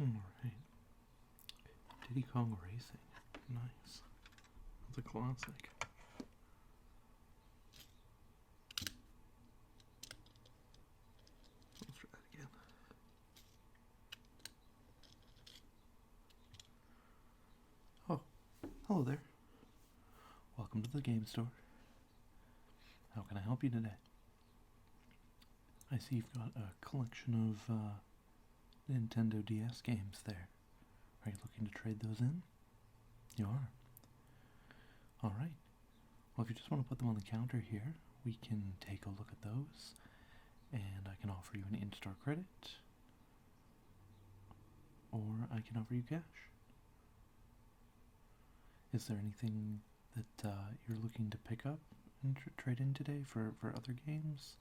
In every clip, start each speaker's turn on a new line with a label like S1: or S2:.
S1: Alright. Diddy Kong Racing. Nice. That's a classic. Let's try that again. Oh, hello there. Welcome to the game store. How can I help you today? I see you've got a collection of Nintendo DS games there. Are you looking to trade those in? You are. Alright. Well, if you just want to put them on the counter here, we can take a look at those, and I can offer you an in-store credit, or I can offer you cash. Is there anything that you're looking to pick up and trade in today for other games,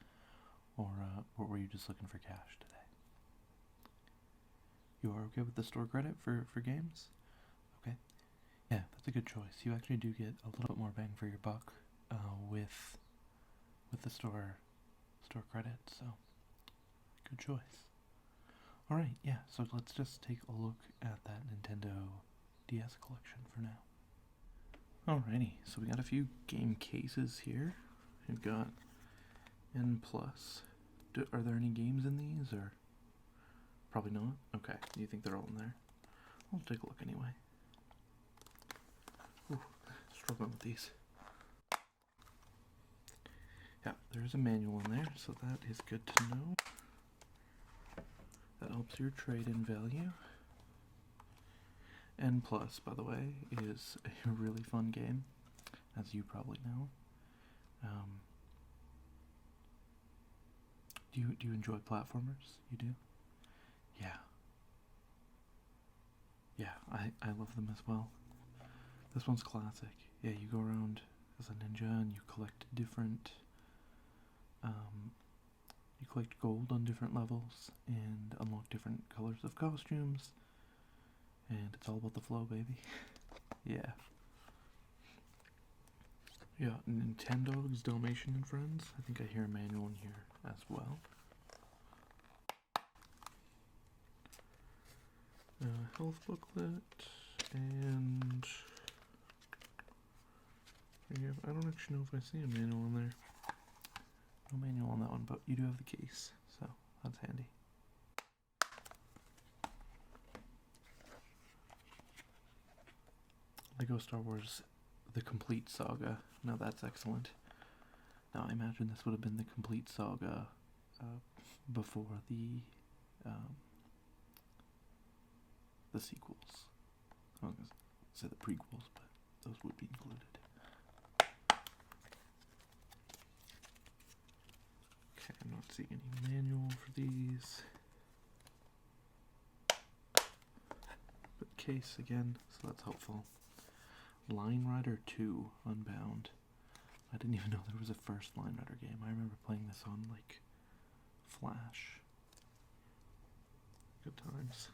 S1: or were you just looking for cash today? You are okay with the store credit for games? Okay. Yeah, that's a good choice. You actually do get a little bit more bang for your buck with the store credit, so good choice. Alright, yeah, so let's just take a look at that Nintendo DS collection for now. Alrighty, so we got a few game cases here. We've got N+. Are there any games in these, or? Probably not? Okay, do you think they're all in there? I'll take a look anyway. Ooh, struggling with these. Yeah, there's a manual in there, so that is good to know. That helps your trade-in value. N+, by the way, is a really fun game, as you probably know. Do you enjoy platformers? You do? Yeah. Yeah, I love them as well. This one's classic. Yeah, you go around as a ninja and you collect different, you collect gold on different levels and unlock different colors of costumes. And it's all about the flow, baby. Yeah. Yeah, Nintendo's Dalmatian and Friends. I think I hear a manual in here as well. Health booklet, and I don't actually know if I see a manual in there. No manual on that one, but you do have the case, so that's handy. Lego Star Wars The Complete Saga. Now that's excellent. Now I imagine this would have been the Complete Saga before the sequels. I was going to say the prequels, but those would be included. Okay, I'm not seeing any manual for these. But case again, so that's helpful. Line Rider 2 Unbound. I didn't even know there was a first Line Rider game. I remember playing this on, like, Flash. Good times.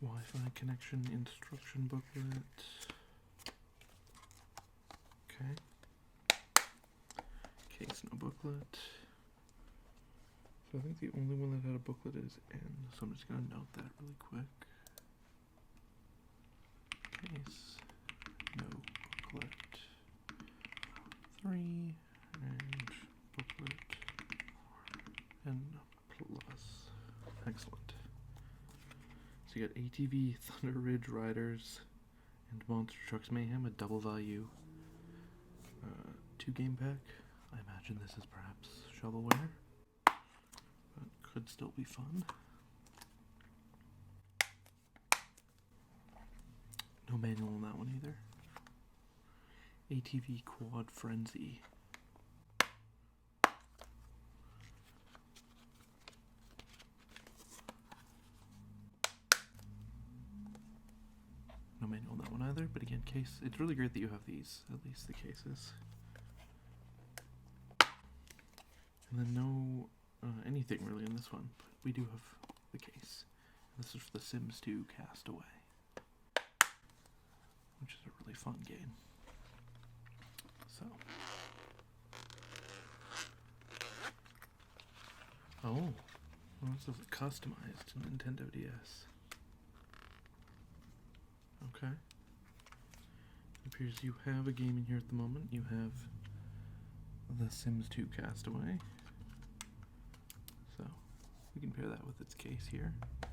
S1: Wi-Fi connection instruction booklet. Okay. Case no booklet. So I think the only one that had a booklet is N, so I'm just going to note that really quick. Case no booklet 3 and booklet N+. Excellent. So you got ATV Thunder Ridge Riders and Monster Trucks Mayhem, a double value 2 game pack. I imagine this is perhaps shovelware, but could still be fun. No manual on that one either. ATV Quad Frenzy. No manual on that one either, but again, case. It's really great that you have these, at least the cases. And then no anything really in this one, but we do have the case. And this is for The Sims 2 Castaway, which is a really fun game. So, Oh, well, this is a customized Nintendo DS. Okay. It appears you have a game in here at the moment. You have The Sims 2 Castaway. So, we can pair that with its case here. Yeah.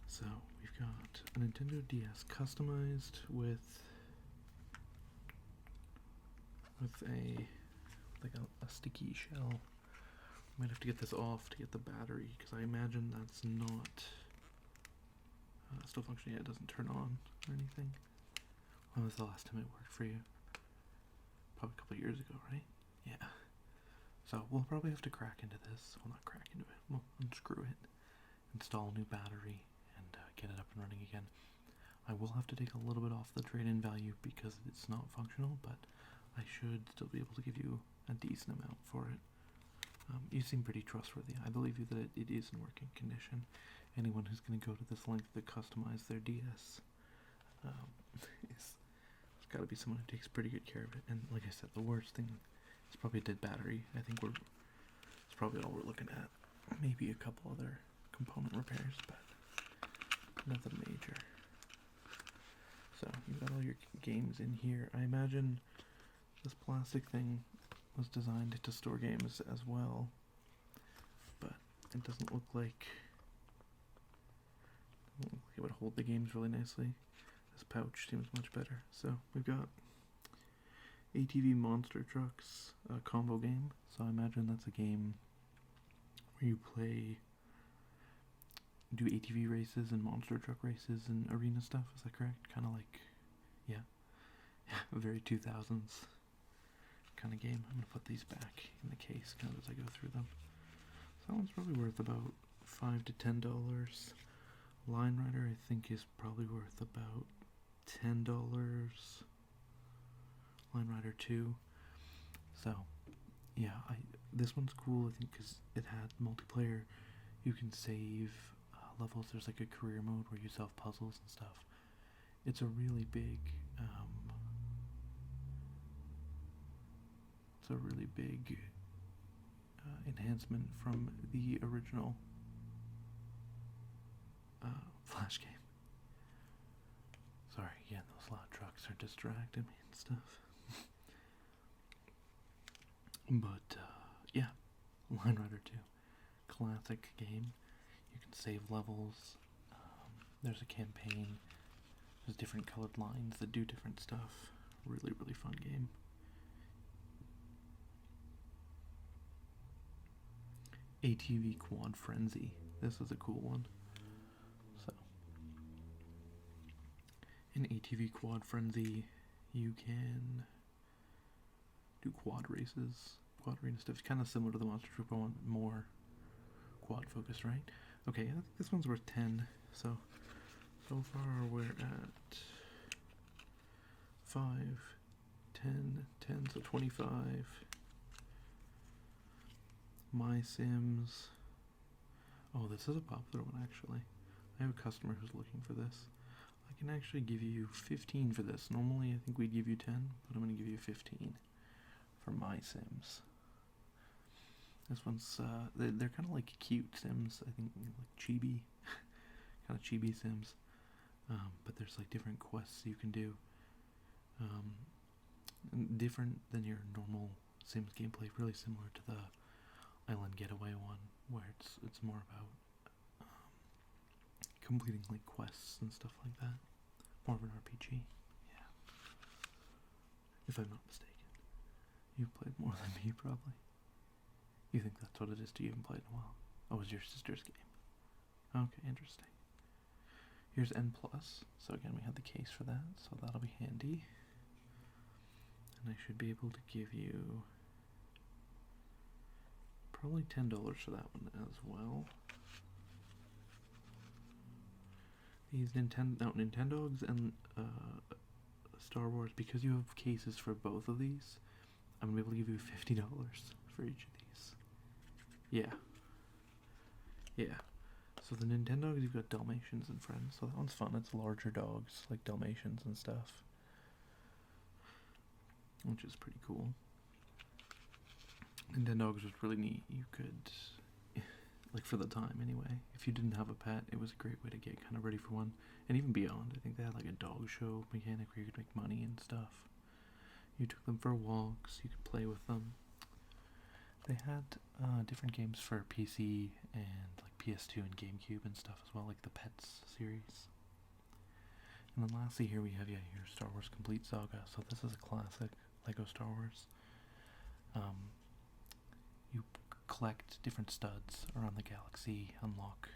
S1: So, we've got a Nintendo DS customized with a sticky shell. Might have to get this off to get the battery, because I imagine that's not still functioning yet. It doesn't turn on or anything. When was the last time it worked for you? Probably a couple of years ago, right? Yeah. So we'll probably have to crack into this. Well, not crack into it. We'll unscrew it, install a new battery, and get it up and running again. I will have to take a little bit off the trade-in value because it's not functional, but I should still be able to give you a decent amount for it. You seem pretty trustworthy. I believe you that it is in working condition. Anyone who's going to go to this length to customize their DS, it's got to be someone who takes pretty good care of it. And like I said, the worst thing is probably a dead battery. I think it's probably all we're looking at. Maybe a couple other component repairs, but nothing major. So you've got all your games in here. I imagine this plastic thing was designed to store games as well, but it doesn't look like it would hold the games really nicely. This pouch seems much better. So we've got ATV Monster Trucks, a combo game. So I imagine that's a game where you do ATV races and monster truck races and arena stuff. Is that correct? Kind of like, yeah, a very 2000s kind of game. I'm gonna put these back in the case kind of as I go through them. So that one's probably worth about $5 to $10. Line Rider I think is probably worth about $10. Line Rider 2. So yeah, this one's cool I think because it had multiplayer. You can save levels. There's like a career mode where you solve puzzles and stuff. It's a really big enhancement from the original Flash game. Sorry, yeah, those loud trucks are distracting me and stuff. But yeah, Line Rider 2, classic game. You can save levels. There's a campaign. There's different colored lines that do different stuff. Really, really fun game. ATV Quad Frenzy. This is a cool one. So, in ATV Quad Frenzy, you can do quad races, quad arena stuff. It's kind of similar to the Monster Truck one, more quad focused, right? Okay, I think this one's worth 10. So far we're at 5, 10, 10, so 25. My Sims. Oh, this is a popular one actually. I have a customer who's looking for this. I can actually give you 15 for this. Normally I think we'd give you 10, but I'm going to give you 15 for My Sims. This one's, they're kind of like cute Sims, I think, like chibi, kind of chibi Sims. But there's like different quests you can do. Different than your normal Sims gameplay, really similar to the Island Getaway one, where it's more about completing like quests and stuff like that. More of an RPG, yeah. If I'm not mistaken. You've played more than me, probably. You think that's what it is to you? Haven't played in a while. Oh, it was your sister's game. Okay, interesting. Here's N+. So again, we have the case for that, so that'll be handy. And I should be able to give you probably $10 for that one as well. These Nintendogs and Star Wars, because you have cases for both of these, I'm going to be able to give you $50 for each of these. Yeah. Yeah. So the Nintendogs, you've got Dalmatians and Friends, so that one's fun. It's larger dogs, like Dalmatians and stuff, which is pretty cool. Nintendogs was really neat. You could, like for the time anyway, if you didn't have a pet, it was a great way to get kind of ready for one. And even beyond, I think they had like a dog show mechanic where you could make money and stuff. You took them for walks, you could play with them. They had different games for PC and like PS2 and GameCube and stuff as well, like the Pets series. And then lastly here we have, your Star Wars Complete Saga. So this is a classic Lego Star Wars. You collect different studs around the galaxy, unlock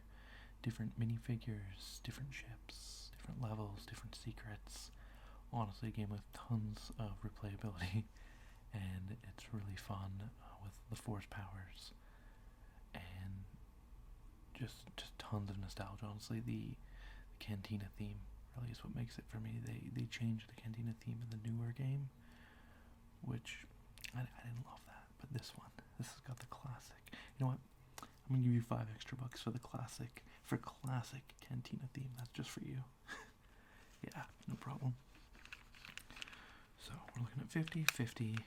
S1: different minifigures, different ships, different levels, different secrets. Honestly, a game with tons of replayability, and it's really fun with the Force powers, and just tons of nostalgia. Honestly, the Cantina theme really is what makes it for me. They changed the Cantina theme in the newer game, which I didn't love that, but this has got the classic. You know what? I'm gonna give you $5 extra for the classic Cantina theme. That's just for you. Yeah, no problem. So we're looking at 50, 50.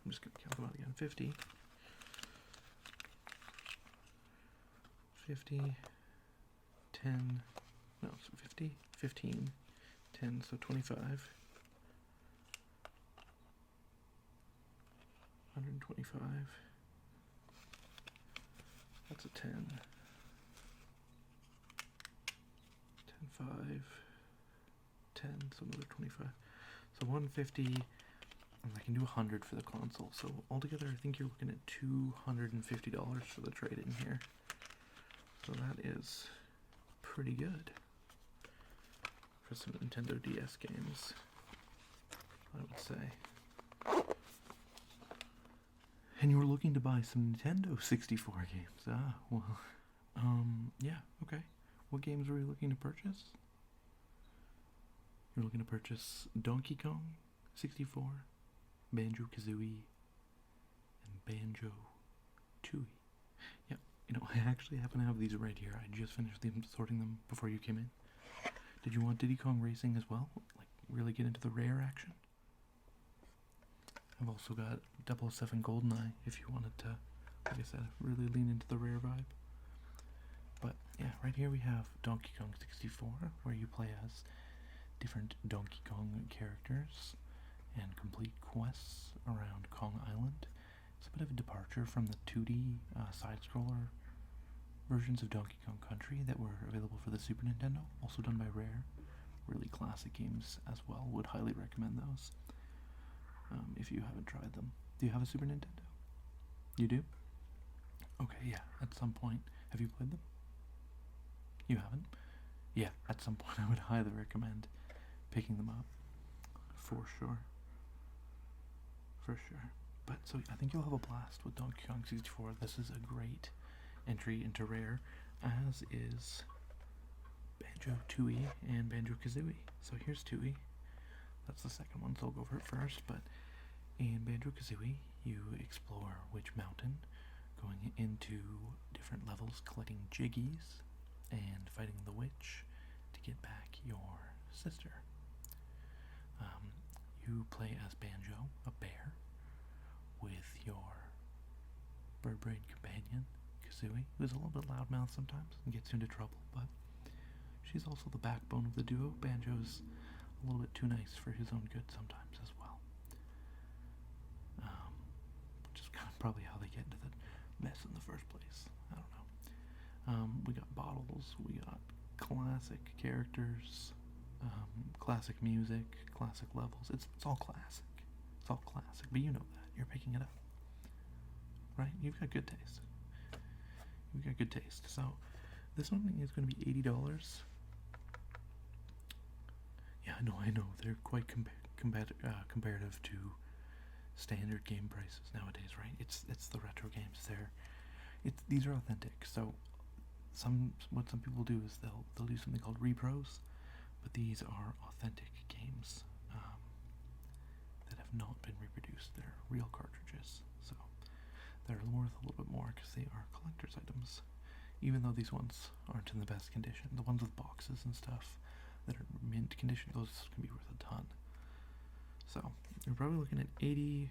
S1: I'm just gonna count them out again. 50, 50, 10. No, so 50, 15, 10. So 25. 125. That's a 10. 10, 5, 10, so another 25. So 150, and I can do 100 for the console. So altogether, I think you're looking at $250 for the trade-in here. So that is pretty good for some Nintendo DS games, I would say. And you were looking to buy some Nintendo 64 games. Ah, well, yeah, okay. What games were you looking to purchase? You're looking to purchase Donkey Kong 64, Banjo-Kazooie, and Banjo-Tooie. Yeah, I actually happen to have these right here. I just finished sorting them before you came in. Did you want Diddy Kong Racing as well? Like, really get into the rare action? I've also got 007 GoldenEye if you wanted to, like I said, really lean into the rare vibe. But yeah, right here we have Donkey Kong 64, where you play as different Donkey Kong characters and complete quests around Kong Island. It's a bit of a departure from the 2D side-scroller versions of Donkey Kong Country that were available for the Super Nintendo, also done by Rare. Really classic games as well. Would highly recommend those if you haven't tried them. Do you have a Super Nintendo? You do? Okay, yeah, at some point. Have you played them? You haven't? Yeah, at some point I would highly recommend picking them up. For sure. For sure. But, so I think you'll have a blast with Donkey Kong 64. This is a great entry into Rare, as is Banjo-Tooie and Banjo-Kazooie. So here's Tooie. That's the second one, so I'll go over it first. But in Banjo-Kazooie, you explore Witch Mountain, going into different levels, collecting Jiggies, and fighting the witch to get back your sister. You play as Banjo, a bear, with your bird-brain companion, Kazooie, who's a little bit loudmouth sometimes and gets you into trouble, but she's also the backbone of the duo. Banjo's a little bit too nice for his own good sometimes as well. Which is kind of probably how they get into the mess in the first place. I don't know. We got bottles, we got classic characters, classic music, classic levels. It's all classic. It's all classic, but you know that. You're picking it up. Right? You've got good taste. You've got good taste. So, this one is going to be $80. Yeah, I know. They're quite comparative to standard game prices nowadays, right? It's the retro games. These are authentic. So, what some people do is they'll do something called repros, but these are authentic games that have not been reproduced. They're real cartridges, so they're worth a little bit more because they are collector's items. Even though these ones aren't in the best condition, the ones with boxes and stuff that are mint condition, those can be worth a ton. So you're probably looking at 80.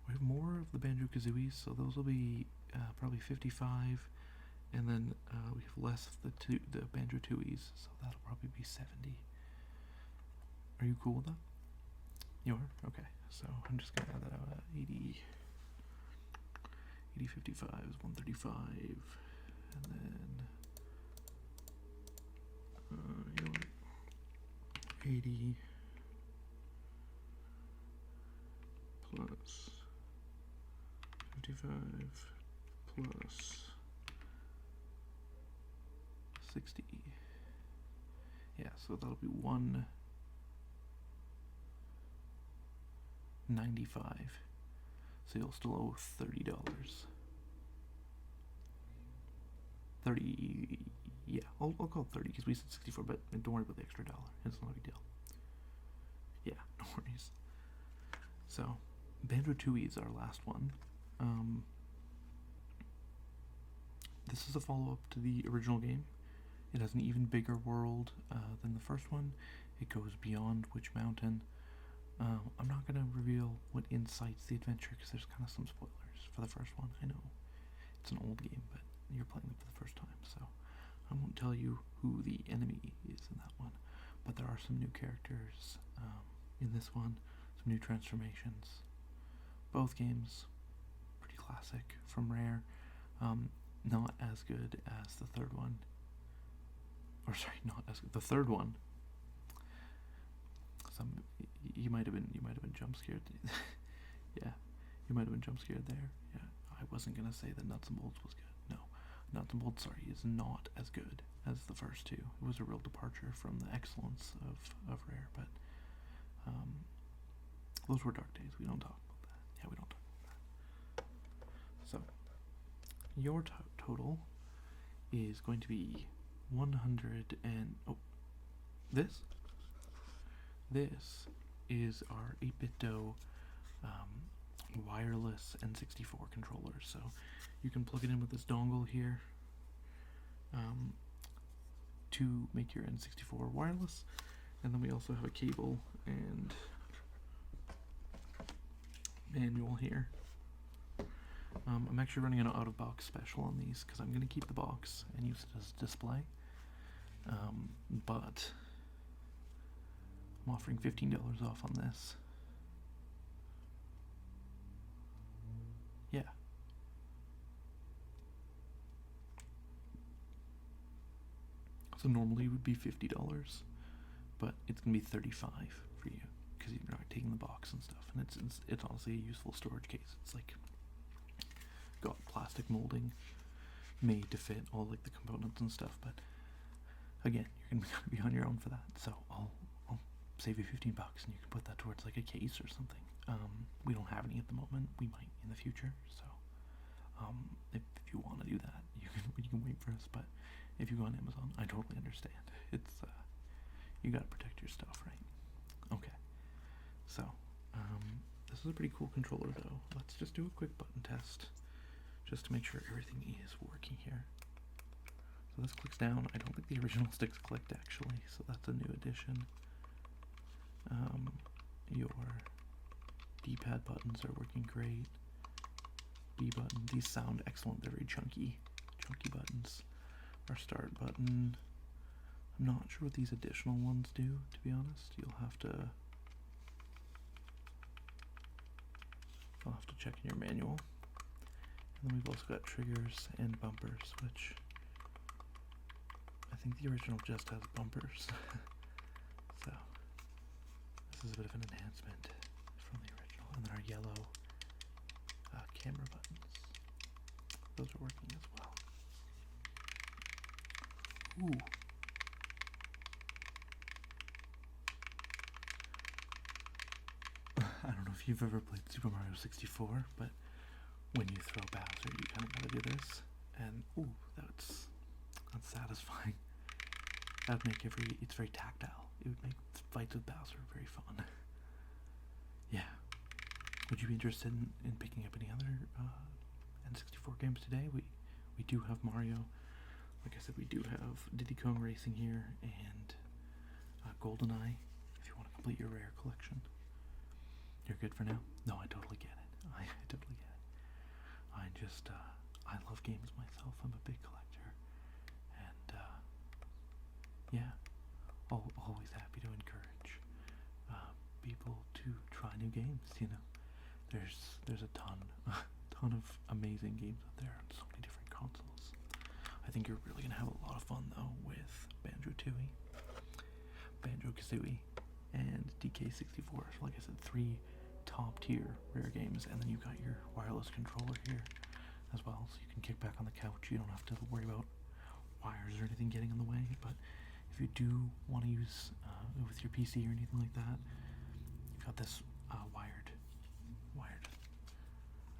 S1: we have more of the Banjo-Kazooies, so those will be probably 55, and then we have less of the Banjo-Tooies, so that'll probably be 70. Are you cool with that? You are? Okay, so I'm just gonna add that out. 80, 55 is 135, and then 80 plus 55 plus 60. Yeah, so that'll be 195. So you'll still owe $30. 30, yeah, I'll call it 30 because we said 64, but don't worry about the extra dollar. It's not a big deal. Yeah, no worries. So, Banjo-Tooie is our last one. This is a follow-up to the original game. It has an even bigger world than the first one. It goes beyond Witch Mountain. I'm not going to reveal what incites the adventure because there's kind of some spoilers for the first one. I know it's an old game, but you're playing it for the first time, so I won't tell you who the enemy is in that one. But there are some new characters in this one, some new transformations. Both games pretty classic from Rare. Not as good as the third one. Or sorry, not as good. The third one. You might have been jump scared. Yeah, you might have been jump scared there. Yeah, I wasn't gonna say that Nuts and Bolts was good. No, Nuts and Bolts, sorry, is not as good as the first two. It was a real departure from the excellence of Rare, but those were dark days. We don't talk about that. Yeah, we don't talk about that. So, your total is going to be 100 and this is our 8BitDo wireless N64 controller. So you can plug it in with this dongle here to make your N64 wireless, and then we also have a cable and manual here. I'm actually running an out-of-box special on these because I'm going to keep the box and use it as a display, but I'm offering $15 off on this. Yeah. So normally it would be $50, but it's gonna be $35 for you because you're not taking the box and stuff, and it's honestly a useful storage case. It's like got plastic molding made to fit all like the components and stuff, but again, you're gonna be on your own for that. So I'll save you $15 and you can put that towards like a case or something. We don't have any at the moment. We might in the future. So if you want to do that, you can wait for us. But if you go on Amazon, I totally understand. It's you gotta protect your stuff, right? Okay. So this is a pretty cool controller though. Let's just do a quick button test just to make sure everything is working here. So this clicks down. I don't think the original sticks clicked actually, so that's a new addition. Your D-pad buttons are working great. B button, these sound excellent. They're very chunky buttons. Our start button, I'm not sure what these additional ones do, to be honest. I'll have to check in your manual. And then we've also got triggers and bumpers, which I think the original just has bumpers. So this is a bit of an enhancement from the original. And then our yellow camera buttons, those are working as well. Ooh. I don't know if you've ever played Super Mario 64, but when you throw Bowser, you kind of gotta do this, and ooh, that's satisfying. That would make it's very tactile. It would make fights with Bowser very fun. Yeah. Would you be interested in picking up any other N64 games today? We do have Mario. Like I said, we do have Diddy Kong Racing here and GoldenEye if you want to complete your Rare collection. You're good for now? No, I totally get it. I totally get it. I love games myself. I'm a big collector, and yeah, always happy to encourage people to try new games. There's a ton of amazing games out there on so many different consoles. I think you're really gonna have a lot of fun though with Banjo-Tooie, Banjo-Kazooie, and DK64. Like I said, 3 top tier rare games, and then you've got your wireless controller here as well, so you can kick back on the couch. You don't have to worry about wires or anything getting in the way. But if you do want to use with your PC or anything like that, you've got this wired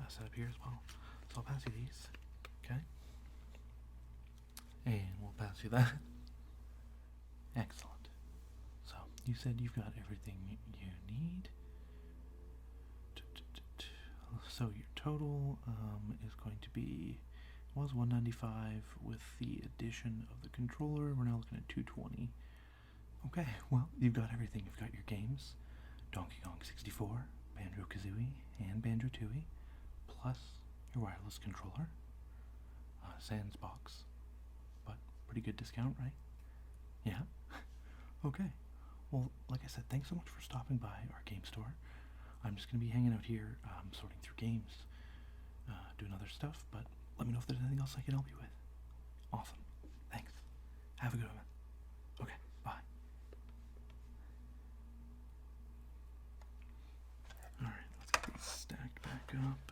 S1: setup here as well. So I'll pass you these, okay? And we'll pass you that. Excellent. So you said you've got everything you need. So your total is going to be, was $195 with the addition of the controller. We're now looking at $220. Okay, well, you've got everything. You've got your games, Donkey Kong 64, Banjo-Kazooie, and Banjo-Tooie, plus your wireless controller, sans box, but pretty good discount, right? Yeah? Okay. Well, like I said, thanks so much for stopping by our game store. I'm just going to be hanging out here, sorting through games, doing other stuff, but let me know if there's anything else I can help you with. Awesome. Thanks. Have a good one. Okay, bye. Alright, let's get these stacked back up.